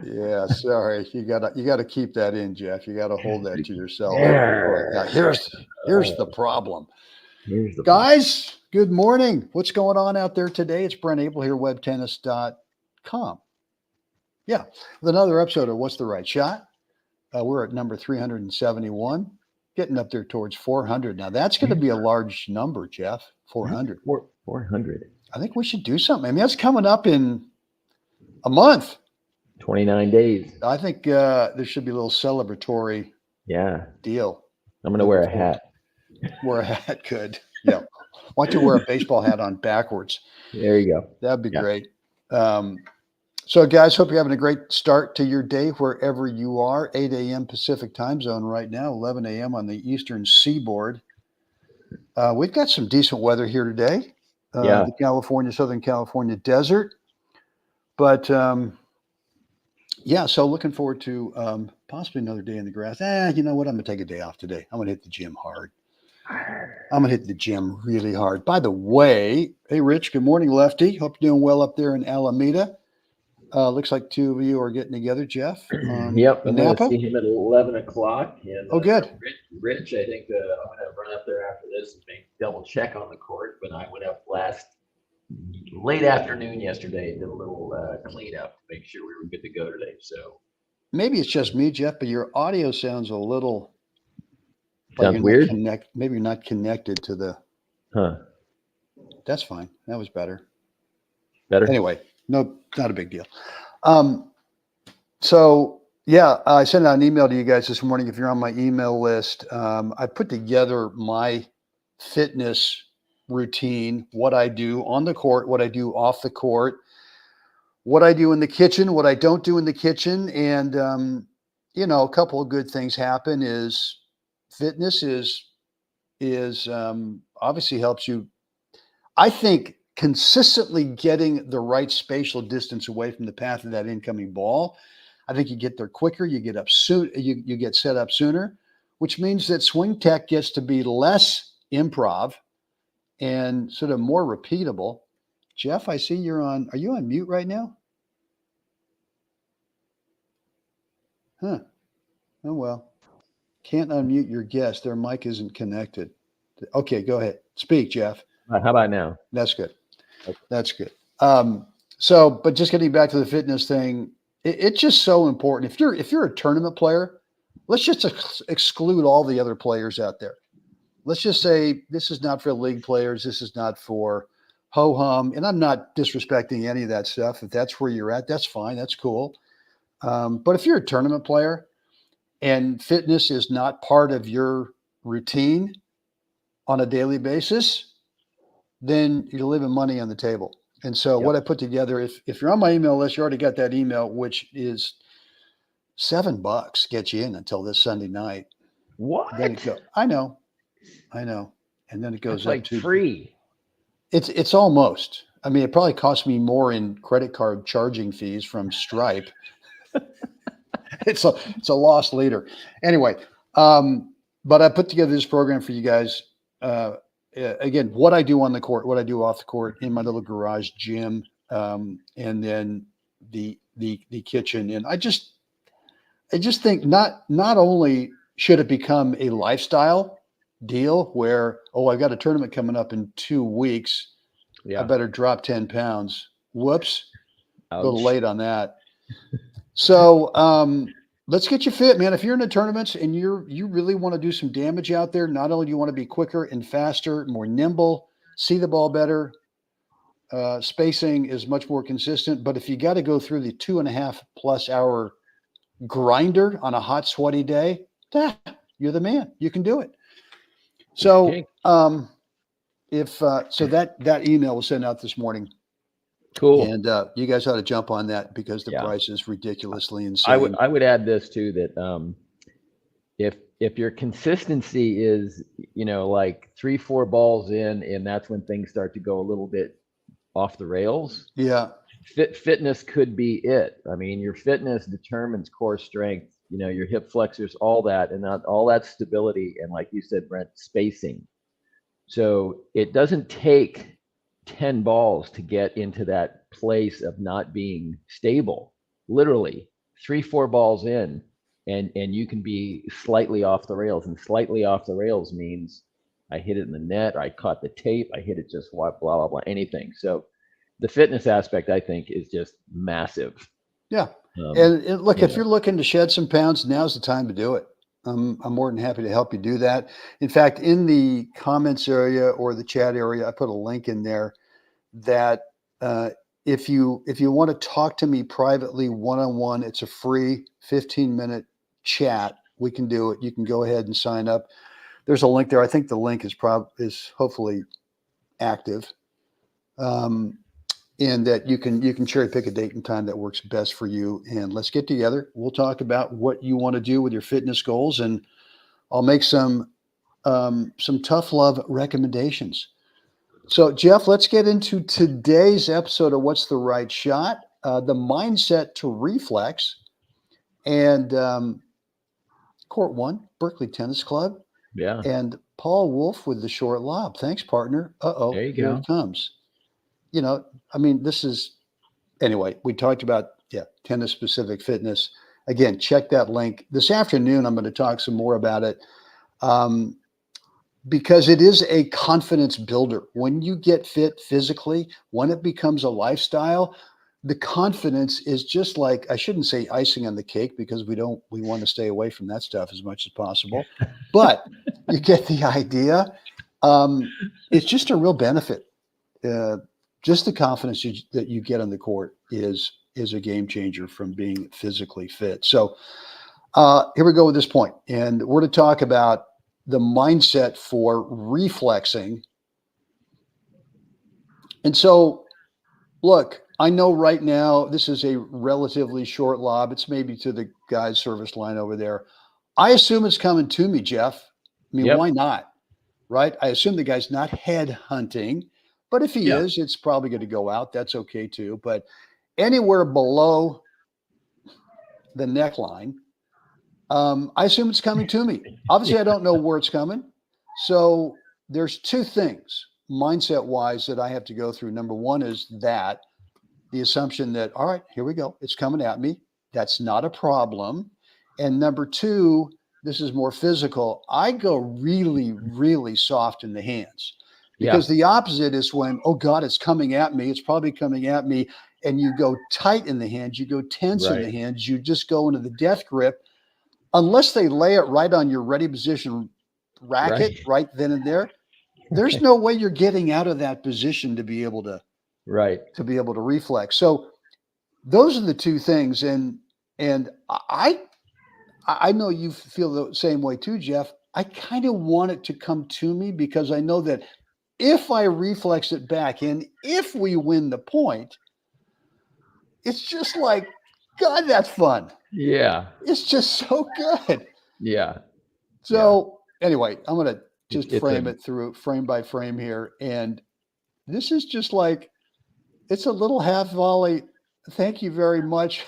Yeah, sorry. You gotta keep that in, Jeff. You gotta hold that to yourself. All right. Now There. here's the problem. Here's the problem. Guys, good morning. What's going on out there today? It's Brent Abel here, WebTennis.com. Yeah, with another episode of What's the Right Shot? We're at number 371, getting up there towards 400. Now, that's going to be a large number, Jeff. 400. 400. I think we should do something. I mean, that's coming up in a month. 29 days. I think there should be a little celebratory Yeah. deal. I'm going to wear a hat. Wear a hat, good. Yeah. Why don't you wear a baseball hat on backwards? There you go. That'd be Yeah. great. So, guys, hope you're having a great start to your day wherever you are. 8 a.m. Pacific time zone right now, 11 a.m. on the eastern seaboard. We've got some decent weather here today. Yeah. The Southern California desert. But, yeah, so looking forward to possibly another day in the grass. You know what? I'm going to take a day off today. I'm going to hit the gym hard. I'm going to hit the gym really hard. By the way, hey, Rich, good morning, Lefty. Hope you're doing well up there in Alameda. Looks like two of you are getting together, Jeff. Yep. I'm going Napa. to see him at 11 o'clock. And, Oh, good. Rich, I think I'm going to run up there after this and make double check on the court. But I went up late afternoon yesterday, did a little cleanup to make sure we were good to go today. So maybe it's just me, Jeff, but your audio sounds a little sounds weird. Maybe you're not connected to the. Huh. That's fine. That was better. Better. Anyway, no, not a big deal. So yeah, I sent out an email to you guys this morning. If you're on my email list, I put together my fitness routine, what I do on the court, what I do off the court, what I do in the kitchen, what I don't do in the kitchen. And, a couple of good things happen is fitness is obviously helps you. I think consistently getting the right spatial distance away from the path of that incoming ball. I think you get there quicker, you get up soon, you get set up sooner, which means that swing tech gets to be less improv and sort of more repeatable. Jeff, I see are you on mute right now? Huh. Oh, well. Can't unmute your guest. Their mic isn't connected. Okay, go ahead. Speak, Jeff. How about now? That's good. Okay. That's good. But just getting back to the fitness thing, it's just so important. If you're a tournament player, let's just exclude all the other players out there. Let's just say this is not for league players. This is not for ho-hum. And I'm not disrespecting any of that stuff. If that's where you're at, that's fine. That's cool. But if you're a tournament player and fitness is not part of your routine on a daily basis, then you're leaving money on the table. And so what I put together, if you're on my email list, you already got that email, which is $7 gets you in until this Sunday night. What? Then it I know. And then it goes like up to free. It's almost. I mean, it probably cost me more in credit card charging fees from Stripe. It's a lost leader. Anyway, but I put together this program for you guys. Again, what I do on the court, what I do off the court in my little garage gym, and then the kitchen. And I just think not only should it become a lifestyle deal where, I've got a tournament coming up in 2 weeks. Yeah. I better drop 10 pounds. Whoops. Ouch. A little late on that. So let's get you fit, man. If you're in the tournaments and you really want to do some damage out there, not only do you want to be quicker and faster, more nimble, see the ball better, spacing is much more consistent. But if you got to go through the 2.5+ hour grinder on a hot, sweaty day, you're the man. You can do it. So that email was sent out this morning. Cool. And you guys ought to jump on that because the price is ridiculously insane. I would add this too, that if your consistency is, like 3-4 balls in, and that's when things start to go a little bit off the rails. Yeah. Fitness could be it. I mean, your fitness determines core strength, your hip flexors, all that, and all that stability. And like you said, Brent, spacing. So it doesn't take 10 balls to get into that place of not being stable, literally 3-4 balls in, and you can be slightly off the rails, and slightly off the rails means I hit it in the net, I caught the tape, I hit it just blah blah blah, anything. So the fitness aspect, I think, is just massive. Yeah. And look, if you're looking to shed some pounds, now's the time to do it. I'm more than happy to help you do that. In fact, in the comments area or the chat area, I put a link in there that if you want to talk to me privately one-on-one, it's a free 15-minute chat. We can do it. You can go ahead and sign up. There's a link there. I think the link is hopefully active. And that you can cherry pick a date and time that works best for you. And let's get together. We'll talk about what you want to do with your fitness goals, and I'll make some tough love recommendations. So, Jeff, let's get into today's episode of What's the Right Shot, the mindset to reflex, and Court 1, Berkeley Tennis Club. Yeah. And Paul Wolf with the short lob. Thanks, partner. Uh-oh, there you here go. it comes. You know, I mean, anyway, we talked about, tennis specific fitness. Again, check that link. This afternoon, I'm going to talk some more about it because it is a confidence builder. When you get fit physically, when it becomes a lifestyle, the confidence is just like, I shouldn't say icing on the cake because we want to stay away from that stuff as much as possible, but you get the idea. It's just a real benefit. Just the confidence that you get on the court is a game changer from being physically fit. So here we go with this point. And we're to talk about the mindset for reflexing. And so, look, I know right now this is a relatively short lob. It's maybe to the guy's service line over there. I assume it's coming to me, Jeff. I mean, why not? Right? I assume the guy's not head hunting. But if he is, it's probably going to go out. That's okay too. But anywhere below the neckline, I assume it's coming to me. Obviously, I don't know where it's coming. So there's two things mindset-wise that I have to go through. Number one is that the assumption that, all right, here we go. It's coming at me. That's not a problem. And number two, this is more physical. I go really, really soft in the hands. Because the opposite is when, oh God, it's coming at me. It's probably coming at me. And you go tight in the hands. You go tense in the hands. You just go into the death grip. Unless they lay it right on your ready position racket right then and there, there's no way you're getting out of that position to be able to reflex. So those are the two things. And I know you feel the same way too, Jeff. I kind of want it to come to me because I know that if I reflex it back and if we win the point, it's just like, God, that's fun. Yeah. It's just so good. Yeah. So anyway, I'm going to just frame it through frame by frame here. And this is just like, it's a little half volley. Thank you very much.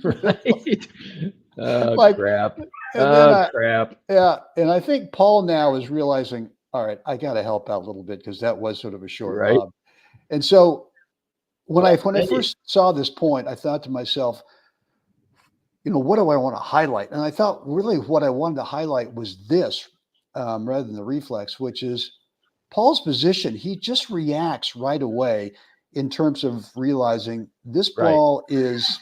Right. Oh, crap. Crap. Yeah. And I think Paul now is realizing, all right, I got to help out a little bit because that was sort of a short lob. And so when I first saw this point, I thought to myself, what do I want to highlight? And I thought really what I wanted to highlight was this rather than the reflex, which is Paul's position. He just reacts right away in terms of realizing this ball is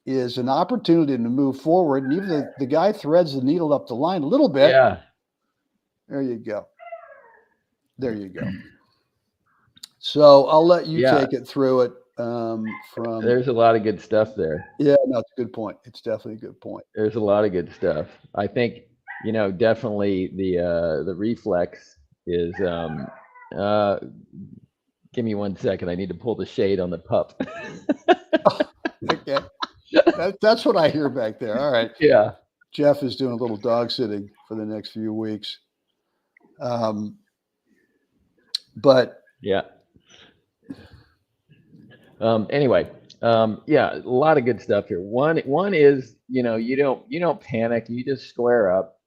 an opportunity to move forward. And even the guy threads the needle up the line a little bit. Yeah. There you go. There you go. So I'll let you take it through it. There's a lot of good stuff there. Yeah, no, it's a good point. It's definitely a good point. There's a lot of good stuff. I think, definitely the reflex is, give me 1 second. I need to pull the shade on the pup. Okay. That's what I hear back there. All right. Yeah. Jeff is doing a little dog sitting for the next few weeks. But yeah. Anyway, a lot of good stuff here. One is, you don't panic. You just square up.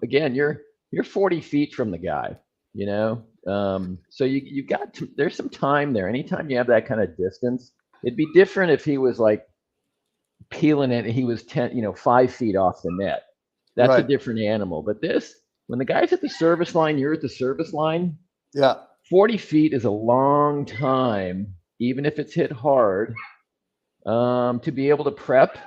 Again, you're 40 feet from the guy, So you got to, there's some time there. Anytime you have that kind of distance, it'd be different if he was like peeling it and he was 5 feet off the net. That's a Right. different animal. But this, when the guy's at the service line, you're at the service line. Yeah. 40 feet is a long time, even if it's hit hard, to be able to prep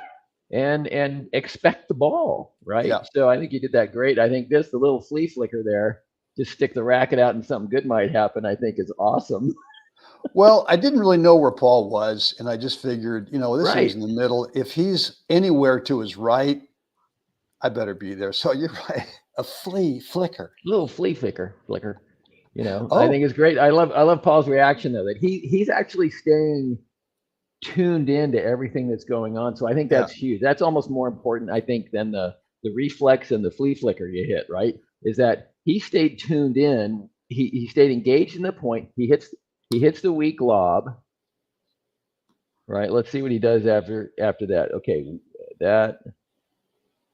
and expect the ball, right? Yeah. So I think you did that great. I think the little flea flicker there, just stick the racket out and something good might happen, I think is awesome. Well, I didn't really know where Paul was, and I just figured, this Right. is in the middle. If he's anywhere to his right, I better be there. So you're right. A flea flicker. Little flea flicker. I Oh. think it's great. I love Paul's reaction though, that he's actually staying tuned into everything that's going on. So I think that's huge. That's almost more important, I think, than the reflex and the flea flicker you hit, right? Is that he stayed tuned in. He stayed engaged in the point. He hits the weak lob. Right. Let's see what he does after that. Okay, that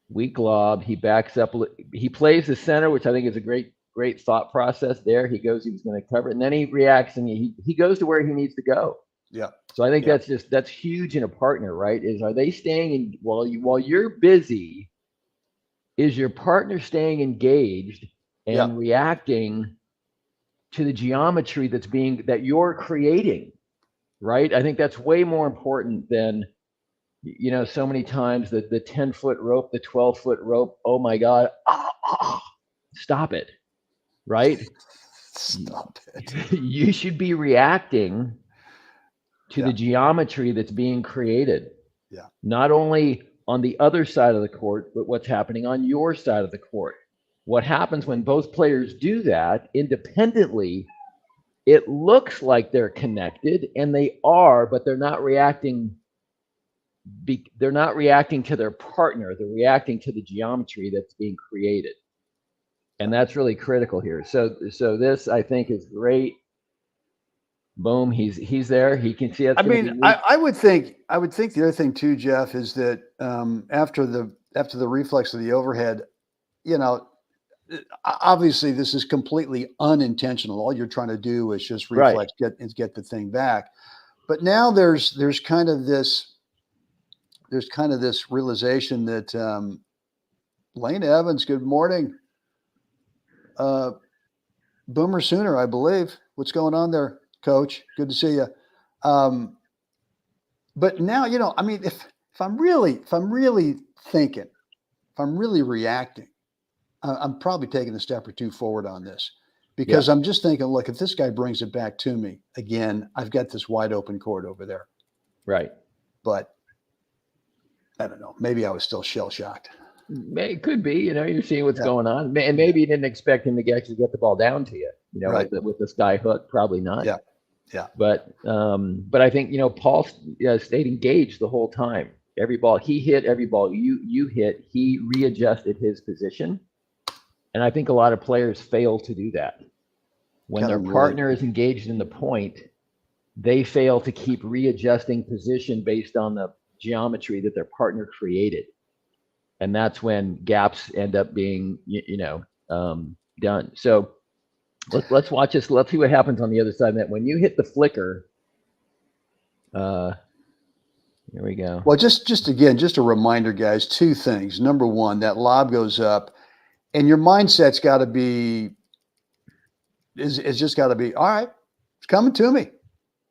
weak lob. He backs up. He plays the center, which I think is a great thought process there. He was going to cover it, and then he reacts and he goes to where he needs to go. Yeah. So I think that's huge in a partner, right? Are they staying in while you're busy? Is your partner staying engaged and reacting to the geometry that you're creating, right? I think that's way more important than, so many times the 10-foot rope, the 12-foot rope. Oh my God. Stop it. Right? Stop it. You should be reacting to the geometry that's being created. Yeah. Not only on the other side of the court, but what's happening on your side of the court. What happens when both players do that independently, it looks like they're connected, and they are, but they're not reacting. They're not reacting to their partner. They're reacting to the geometry that's being created. And that's really critical here. So this, I think, is great. Boom, he's there. He can see. I mean, I would think the other thing too, Jeff, is that after the reflex of the overhead, obviously this is completely unintentional. All you're trying to do is just reflex, get the thing back. But now there's kind of this realization that Lane Evans, good morning. Boomer Sooner, I believe. What's going on there, Coach? Good to see you. But now, I mean, if I'm really thinking, if I'm really reacting, I'm probably taking a step or two forward on this, because I'm just thinking, look, if this guy brings it back to me again, I've got this wide open court over there. Right. But I don't know. Maybe I was still shell shocked. It could be, you're seeing what's going on, and maybe you didn't expect him to actually get the ball down to you, with the sky hook, probably not. Yeah. But I think Paul stayed engaged the whole time. Every ball he hit, every ball you hit, he readjusted his position, and I think a lot of players fail to do that. When their partner is engaged in the point, they fail to keep readjusting position based on the geometry that their partner created. And that's when gaps end up being, done. So let's watch this. Let's see what happens on the other side of that. When you hit the flicker, here we go. Well, just again, just a reminder, guys, two things. Number one, that lob goes up, and your mindset's got to be, it's just got to be, all right, it's coming to me.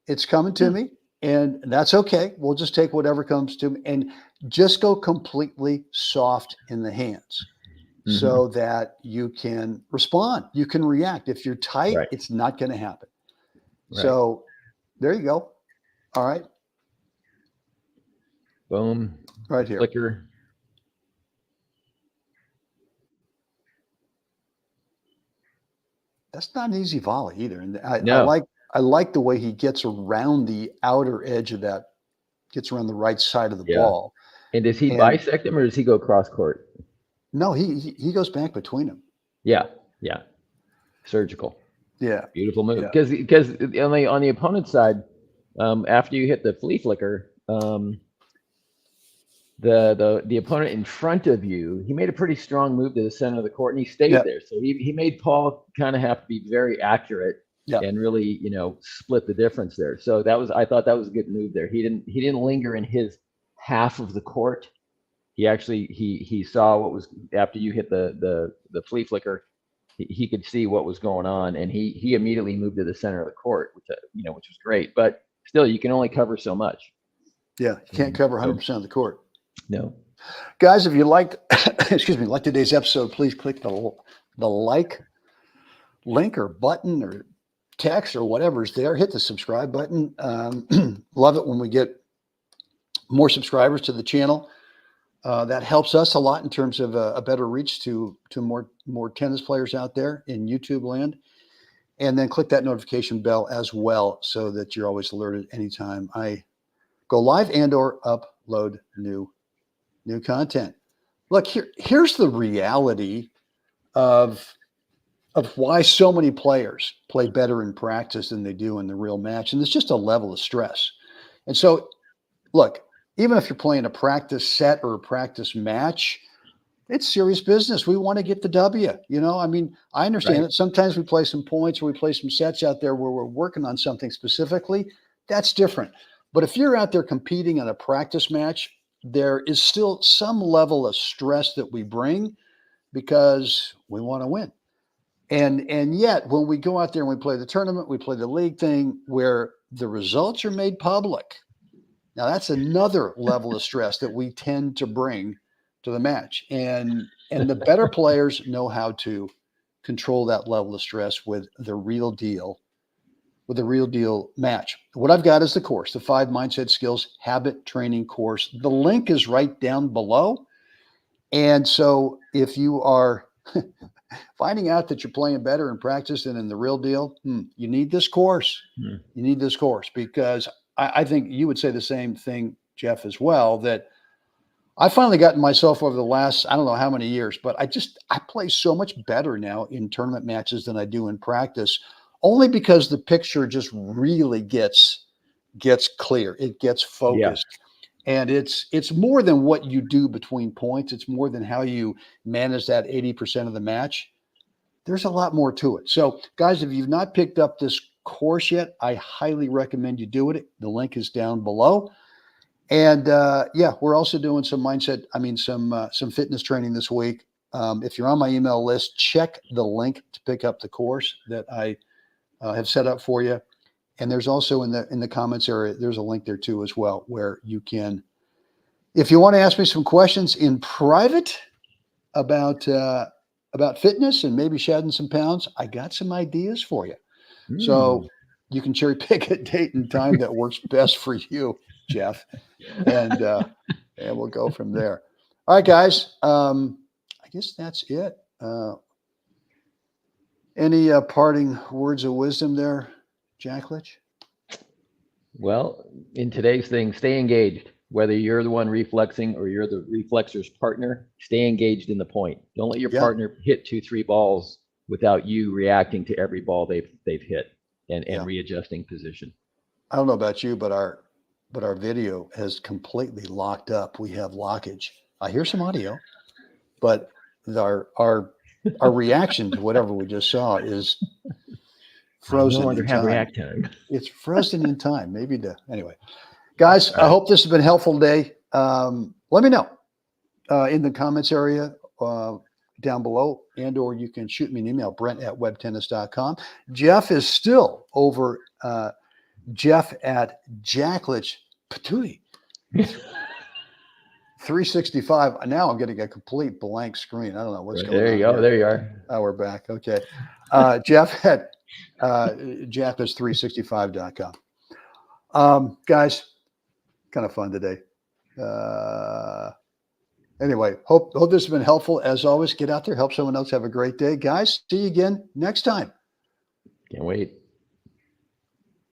It's coming to me. And that's okay. We'll just take whatever comes to me and just go completely soft in the hands so that you can respond. You can react. If you're tight, it's not going to happen. Right. So there you go. All right. Boom. Right here. Flicker. That's not an easy volley either. And I like the way he gets around the outer edge of that, gets around the right side of the ball. And does he bisect him, or does he go cross court? No, he goes back between them. Yeah. Surgical. Yeah. Beautiful move. Because on the opponent's side, after you hit the flea flicker, the opponent in front of you, he made a pretty strong move to the center of the court, and he stayed Yeah. there. So he made Paul kind of have to be very accurate Yeah. and really, split the difference there. So I thought that was a good move there. He didn't linger in his half of the court. He actually he saw what was after you hit the flea flicker. He could see what was going on, and he immediately moved to the center of the court, which was great. But still, you can only cover so much. Yeah, you can't cover 100% of the court. No. Guys, if you liked, like today's episode, please click the like link or button or text or whatever's there. Hit the subscribe button. Love it when we get more subscribers to the channel. That helps us a lot in terms of a better reach to more tennis players out there in YouTube land. And then click that notification bell as well so that you're always alerted anytime I go live and or upload new content. Look, here's the reality of why so many players play better in practice than they do in the real match. And it's just a level of stress. And so, look, even if you're playing a practice set or a practice match, it's serious business. We want to get the W. I mean, I understand it. Sometimes we play some points or we play some sets out there where we're working on something specifically. That's different. But if you're out there competing in a practice match, there is still some level of stress that we bring because we want to win. And yet, when we go out there and we play the tournament, we play the league thing where the results are made public. Now, that's another level of stress that we tend to bring to the match. And the better players know how to control that level of stress with the real deal match. What I've got is the course, the 5 Mindset Skills Habit Training course. The link is right down below. And so if you are finding out that you're playing better in practice than in the real deal, you need this course. You need this course because I think you would say the same thing, Jeff, as well, that I finally gotten myself over the last, I don't know how many years, but I play so much better now in tournament matches than I do in practice, only because the picture just really gets clear. It gets focused. Yeah. And it's more than what you do between points. It's more than how you manage that 80% of the match. There's a lot more to it. So, guys, if you've not picked up this course yet, I highly recommend you do it. The link is down below. And we're also doing some some fitness training this week. If you're on my email list, check the link to pick up the course that I have set up for you. And there's also in the comments area, there's a link there too as well, where you can, if you want to ask me some questions in private about fitness and maybe shedding some pounds, I got some ideas for you. So you can cherry pick a date and time that works best for you, Jeff, and we'll go from there. All right, guys. I guess that's it. Any parting words of wisdom there, Jacklich? Well, in today's thing, stay engaged. Whether you're the one reflexing or you're the reflexer's partner, stay engaged in the point. Don't let your partner hit 2-3 balls without you reacting to every ball they've hit and readjusting position. I don't know about you, but our video has completely locked up. We have lockage. I hear some audio, but our reaction to whatever we just saw is frozen. No longer have react time. It's frozen in time. Anyway, guys, I hope this has been helpful today. Let me know in the comments area down below, and or you can shoot me an email, brent@webtennis.com. Jeff is still over Jeff at Jacklich Patootie 365. Now I'm getting a complete blank screen. I don't know what's going on. There you go. There you are. Oh, we're back. Okay. Jeff at Jacklich365.com. Guys, kind of fun today. Anyway, hope this has been helpful. As always, get out there, help someone else have a great day. Guys, see you again next time. Can't wait.